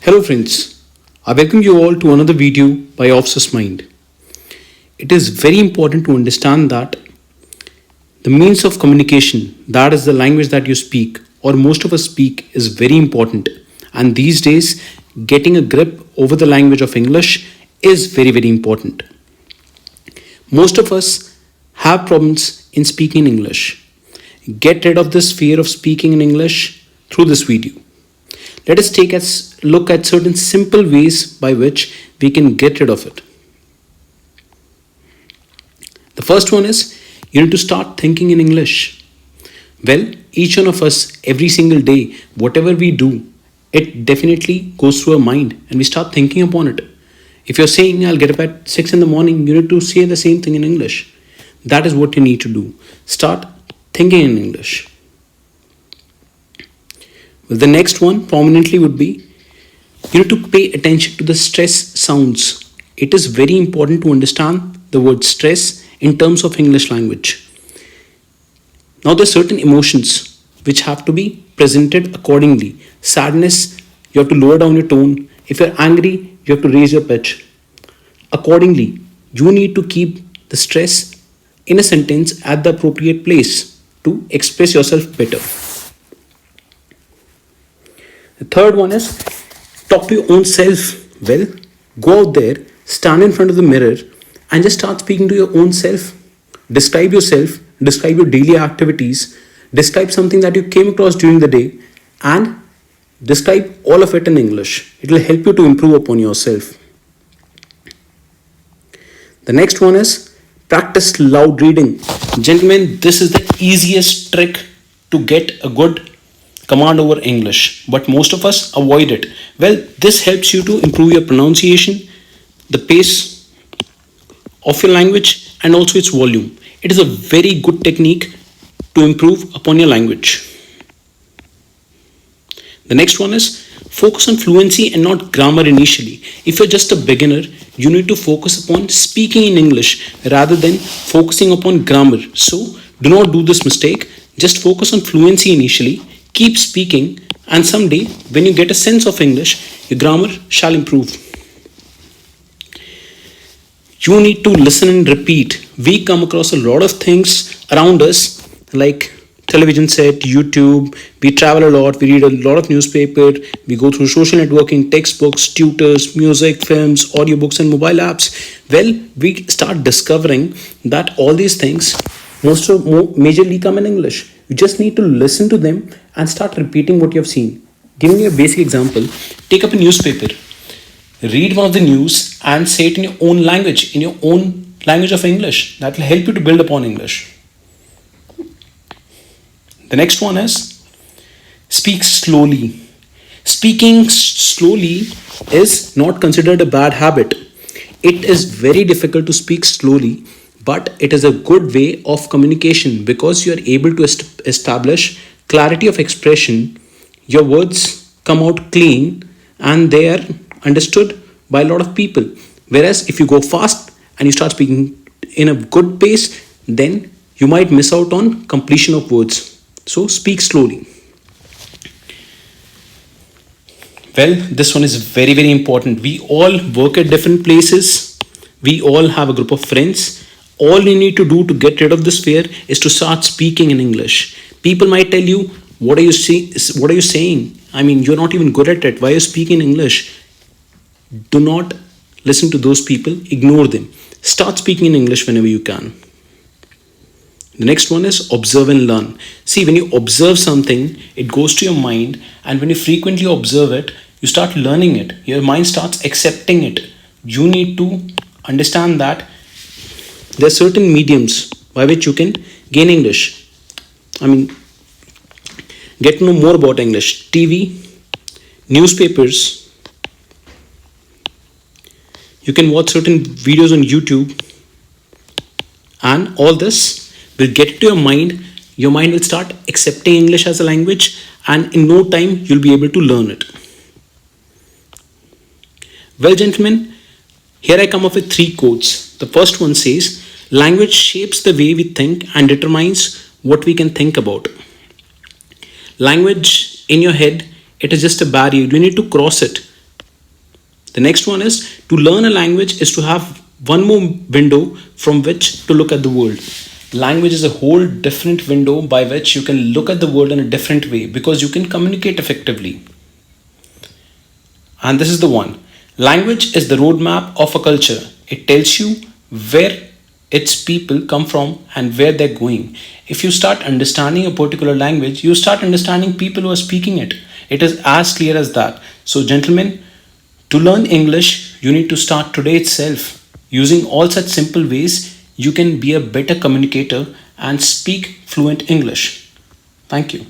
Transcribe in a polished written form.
Hello friends, I welcome you all to another video by Officer's Mind. It is very important to understand that the means of communication, that is the language that you speak or most of us speak, is very important. And these days, getting a grip over the language of English is very important. Most of us have problems in speaking English. Get rid of this fear of speaking in English through this video. Let us take a look at certain simple ways by which we can get rid of it. The first one is you need to start thinking in English. Well, each one of us, every single day, whatever we do, it definitely goes through our mind and we start thinking upon it. If you're saying, I'll get up at 6 in the morning, you need to say the same thing in English. That is what you need to do. Start thinking in English. Well, the next one prominently would be you need to pay attention to the stress sounds. It is very important to understand the word stress in terms of English language. Now, there are certain emotions which have to be presented accordingly. Sadness, you have to lower down your tone. If you're angry, you have to raise your pitch. Accordingly, you need to keep the stress in a sentence at the appropriate place to express yourself better. The third one is talk to your own self. Well, go out there, stand in front of the mirror, and just start speaking to your own self. Describe yourself, describe your daily activities, describe something that you came across during the day, and describe all of it in English. It will help you to improve upon yourself. The next one is practice loud reading. Gentlemen, this is the easiest trick to get a good command over English, but most of us avoid it. Well, this helps you to improve your pronunciation, the pace of your language, and also its volume. It is a very good technique to improve upon your language. The next one is focus on fluency and not grammar initially. If you're just a beginner, you need to focus upon speaking in English rather than focusing upon grammar. So, do not do this mistake. Just focus on fluency initially. Keep speaking, and someday when you get a sense of English, your grammar shall improve. You need to listen and repeat. We come across a lot of things around us like television set, YouTube, we travel a lot, we read a lot of newspaper, we go through social networking, textbooks, tutors, music, films, audiobooks and mobile apps. Well, we start discovering that all these things majorly come in English. You just need to listen to them and start repeating what you have seen. Giving you a basic example, take up a newspaper, read one of the news and say it in your own language, of English. That will help you to build upon English. The next one is speak slowly. Speaking slowly is not considered a bad habit. It is very difficult to speak slowly, but it is a good way of communication because you are able to establish clarity of expression. Your words come out clean and they are understood by a lot of people. Whereas if you go fast and you start speaking in a good pace, then you might miss out on completion of words. So speak slowly. Well, this one is very important. We all work at different places. We all have a group of friends. All you need to do to get rid of this fear is to start speaking in English. People might tell you, what are you saying? I mean, you're not even good at it. Why are you speaking English? Do not listen to those people. Ignore them. Start speaking in English whenever you can. The next one is observe and learn. See, when you observe something, it goes to your mind, and when you frequently observe it, you start learning it. Your mind starts accepting it. You need to understand that there are certain mediums by which you can gain English. Get to know more about English. TV, newspapers. You can watch certain videos on YouTube. And all this will get to your mind. Your mind will start accepting English as a language, and in no time you'll be able to learn it. Well, gentlemen, here I come up with 3 quotes. The first one says, language shapes the way we think and determines what we can think about. Language in your head, it is just a barrier. You need to cross it The next one is to learn a language is to have one more window from which to look at the world. Language is a whole different window by which you can look at the world in a different way because you can communicate effectively. And this is the one. Language is the roadmap of a culture. It tells you where its people come from and where they're going. If you start understanding a particular language, you start understanding people who are speaking it. It is as clear as that. So, gentlemen, to learn English, you need to start today itself. Using all such simple ways, you can be a better communicator and speak fluent English. Thank you.